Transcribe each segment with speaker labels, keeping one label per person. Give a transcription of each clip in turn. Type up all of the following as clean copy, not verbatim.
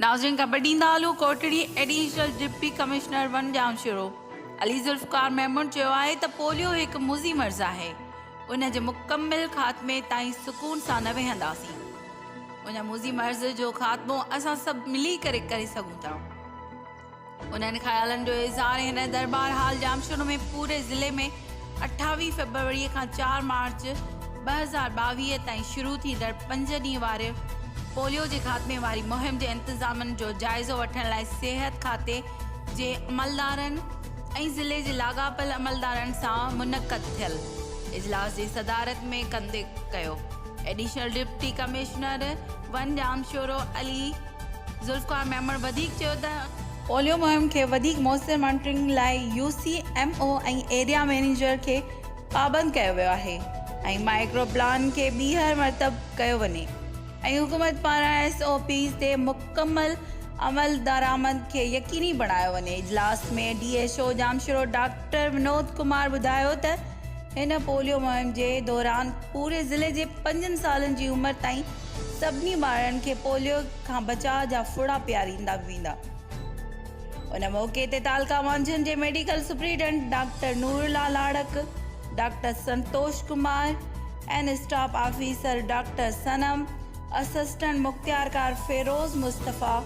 Speaker 1: नाज़रीन कबड्डी दालू Kotri additional deputy commissioner one Jamshoro Ali Zulfiqar Mahmood चयो आहे त पोलियो हिकु मुज़ी मर्ज़ आहे। उन जे मुकमिल ख़ात्मे ताईं सुकून सां न वेहंदासीं। उन मुज़ी मर्ज़ जो ख़ात्मो असां सभु मिली करे सघूं था। उन्हनि ख़्यालनि जो इज़हार हिन दरबार हाल जामशोरो में पूरे ज़िले में 28 फरवरी खां 4 मार्च 2022 ताईं शुरू थींदड़ 5 ॾींहं वारे पोलियो जे ख़ात्मे वारी मुहिम जे इंतज़ामनि जो जाइज़ो वठण लाइ सिहत खाते जे अमलदारनि ऐं ज़िले जे लाॻापियल अमलदारनि सां मुनक़द थियल इजलास जी सदारत में कंदे कयो। Additional deputy commissioner one Jamshoro Ali Zulfiqar Mahmood वधीक चयो त पोलियो मुहिम खे वधीक मौसर मॉनिटरिंग लाइ UCMO ऐं एरिया मैनेजर खे पाबंद कयो वियो आहे ऐं माइक्रो प्लान खे ॿीहर मरतब कयो वञे ऐं हुकूमत पारां SOPs ते मुकमल अमल दरामद खे यकीनी बणायो वञे। इजलास में DSO जामशोरो डॉक्टर विनोद कुमार ॿुधायो त हिन पोलियो मुहिम जे दौरान पूरे ज़िले जे 5 सालनि जी उमिरि ताईं सभिनी ॿारनि खे पोलियो खां बचाव जा फुड़ा पीआरींदा वेंदा। उन मौक़े ते तालका मंझंदि जे medical superintendent doctor Nurlal Arak, doctor Santosh Kumar and staff officer doctor Sanam, assistant मुख्तियारकार फेरोज़ मुस्तफ़ा,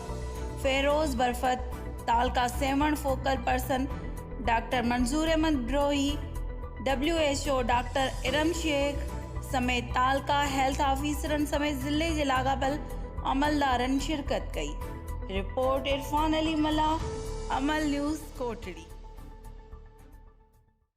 Speaker 1: फेरोज़ बरफत, तालका seven focal person doctor Manzoor Ahmed Brohi, WHO doctor Iram Sheikh समेत तालका हेल्थ ऑफिसरनि समेत ज़िले जे लाॻापियल अमलदारनि शिरकत कई। रिपोर्ट इरफान अली मला, अमल न्यूज़ कोटड़ी।